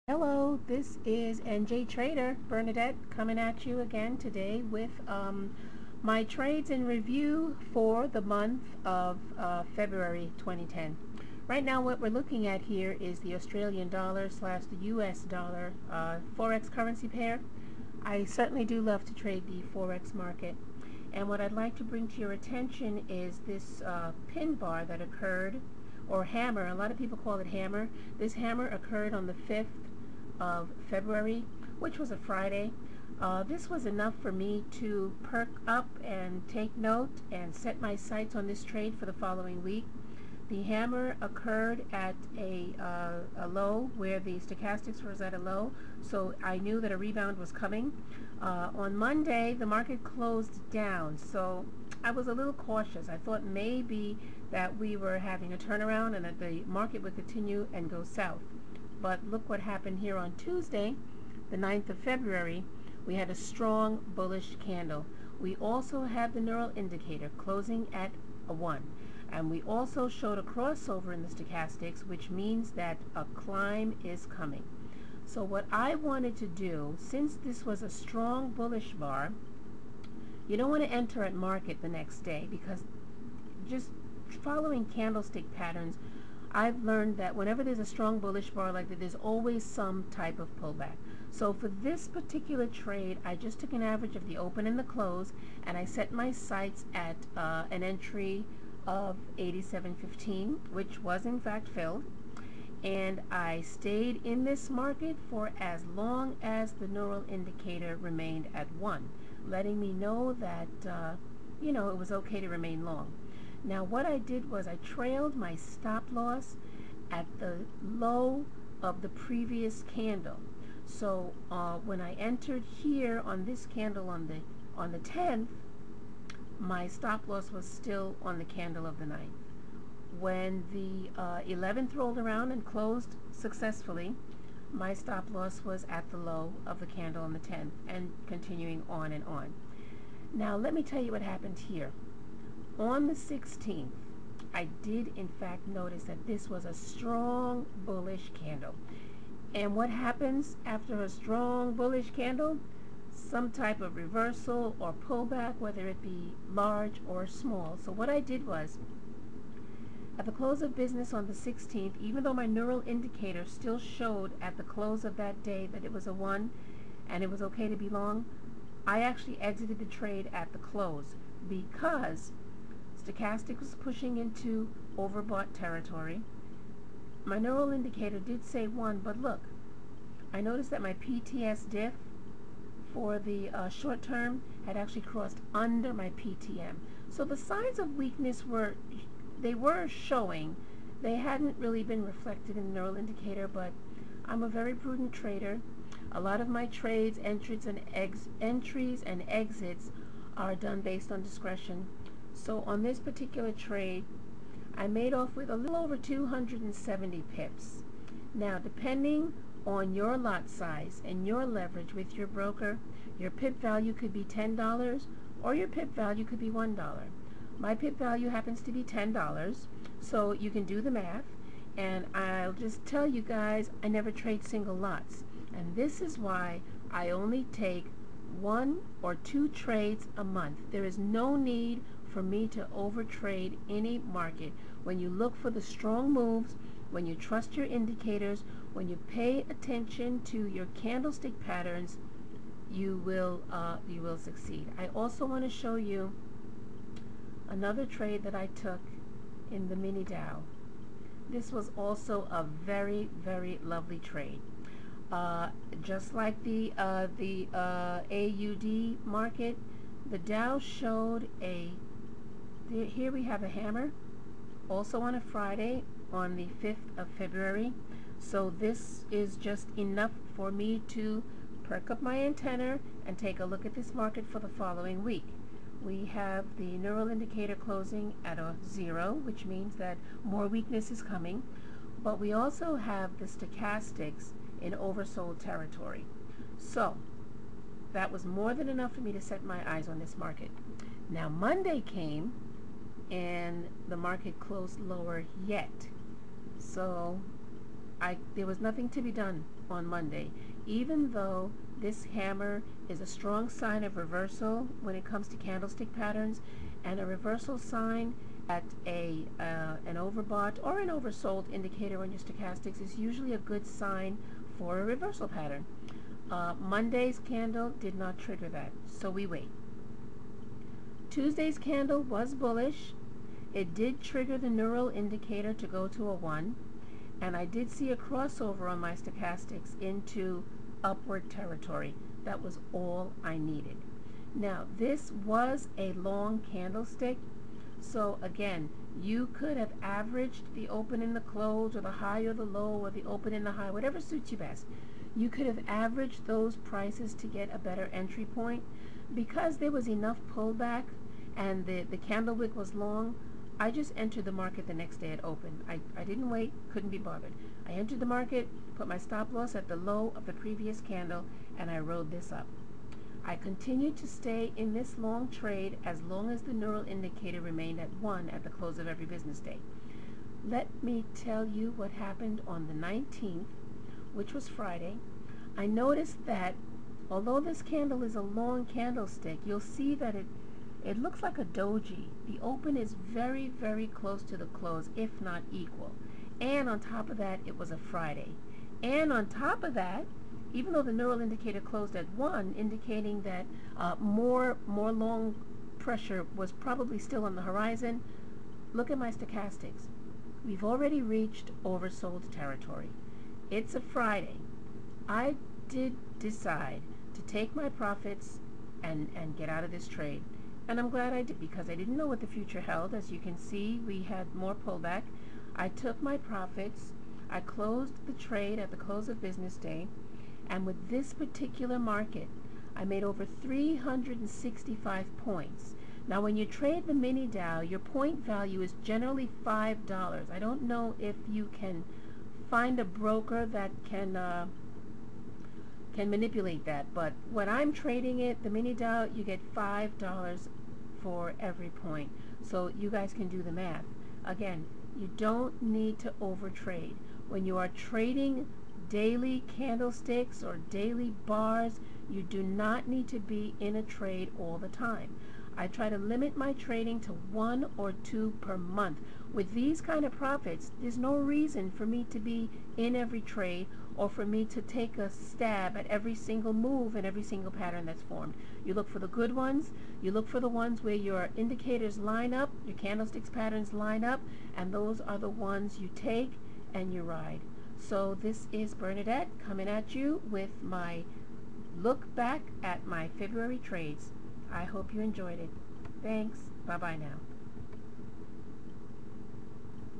Hello, this is NJ Trader Bernadette coming at you again today with my trades in review for the month of February 2010. Right now what we're looking at here is the Australian dollar slash the US dollar Forex currency pair. I certainly do love to trade the Forex market. And what I'd like to bring to your attention is this pin bar that occurred, or hammer. A lot of people call it hammer. This hammer occurred on the 5th of February, which was a Friday. This was enough for me to perk up and take note and set my sights on this trade for the following week. The hammer occurred at a low where the stochastics was at a low, so I knew that a rebound was coming. On Monday, the market closed down, so I was a little cautious. I thought maybe that we were having a turnaround and that the market would continue and go south. But look what happened here on Tuesday, the 9th of February. We had a strong bullish candle. We also had the neural indicator closing at a 1. And we also showed a crossover in the stochastics, which means that a climb is coming. So what I wanted to do, since this was a strong bullish bar, you don't want to enter at market the next day, because just following candlestick patterns, I've learned that whenever there's a strong bullish bar like that, there's always some type of pullback. So for this particular trade, I just took an average of the open and the close, and I set my sights at an entry of 87.15, which was in fact filled. And I stayed in this market for as long as the neural indicator remained at 1, letting me know that, it was okay to remain long. Now what I did was I trailed my stop loss at the low of the previous candle. So when I entered here on this candle on the 10th, my stop loss was still on the candle of the 9th. When the 11th rolled around and closed successfully, my stop loss was at the low of the candle on the 10th, and continuing on and on. Now let me tell you what happened here. On the 16th, I did in fact notice that this was a strong bullish candle. And what happens after a strong bullish candle? Some type of reversal or pullback, whether it be large or small. So what I did was, at the close of business on the 16th, even though my neural indicator still showed at the close of that day that it was a 1 and it was okay to be long, I actually exited the trade at the close, because stochastic was pushing into overbought territory. My neural indicator did say 1, but look, I noticed that my PTS diff for the short term had actually crossed under my PTM. So the signs of weakness were showing. They hadn't really been reflected in the neural indicator, but I'm a very prudent trader. A lot of my trades, entries and exits are done based on discretion. So on this particular trade, I made off with a little over 270 pips. Now, depending on your lot size and your leverage with your broker, your pip value could be $10 or your pip value could be $1. My pip value happens to be $10, so you can do the math. And I'll just tell you guys, I never trade single lots. And this is why I only take 1 or 2 trades a month. There is no need for me to overtrade any market. When you look for the strong moves, when you trust your indicators, when you pay attention to your candlestick patterns, you will succeed. I also want to show you another trade that I took in the mini Dow. This was also a very, very lovely trade. Just like the AUD market, the Dow showed here we have a hammer, also on a Friday on the 5th of February. So this is just enough for me to perk up my antenna and take a look at this market for the following week. We have the neural indicator closing at a 0, which means that more weakness is coming. But we also have the stochastics in oversold territory. So that was more than enough for me to set my eyes on this market. Now Monday came and the market closed lower yet. So there was nothing to be done. on Monday. Even though this hammer is a strong sign of reversal when it comes to candlestick patterns, and a reversal sign at an overbought or an oversold indicator on your stochastics is usually a good sign for a reversal pattern. Monday's candle did not trigger that, so we wait. Tuesday's candle was bullish. It did trigger the neural indicator to go to a 1, and I did see a crossover on my stochastics into upward territory. That was all I needed. Now, this was a long candlestick, so again, you could have averaged the open and the close, or the high or the low, or the open and the high, whatever suits you best. You could have averaged those prices to get a better entry point. Because there was enough pullback and the candle wick was long, I just entered the market the next day at open. I didn't wait, couldn't be bothered. I entered the market, put my stop loss at the low of the previous candle, and I rode this up. I continued to stay in this long trade as long as the neural indicator remained at 1 at the close of every business day. Let me tell you what happened on the 19th, which was Friday. I noticed that although this candle is a long candlestick, you'll see that it looks like a doji. The open is very, very close to the close, if not equal. And on top of that, it was a Friday. And on top of that, even though the neural indicator closed at 1, indicating that more long pressure was probably still on the horizon, look at my stochastics. We've already reached oversold territory. It's a Friday. I did decide to take my profits and get out of this trade. And I'm glad I did, because I didn't know what the future held. As you can see, we had more pullback. I took my profits. I closed the trade at the close of business day. And with this particular market, I made over 365 points. Now, when you trade the mini Dow, your point value is generally $5. I don't know if you can find a broker that can manipulate that, but when I'm trading it, the mini Dow, you get $5 for every point. So you guys can do the math. Again, you don't need to overtrade. When you are trading daily candlesticks or daily bars, you do not need to be in a trade all the time. I try to limit my trading to 1 or 2 per month. With these kind of profits, there's no reason for me to be in every trade or for me to take a stab at every single move and every single pattern that's formed. You look for the good ones, you look for the ones where your indicators line up, your candlesticks patterns line up, and those are the ones you take and you ride. So this is Bernadette coming at you with my look back at my February trades. I hope you enjoyed it. Thanks. Bye-bye now.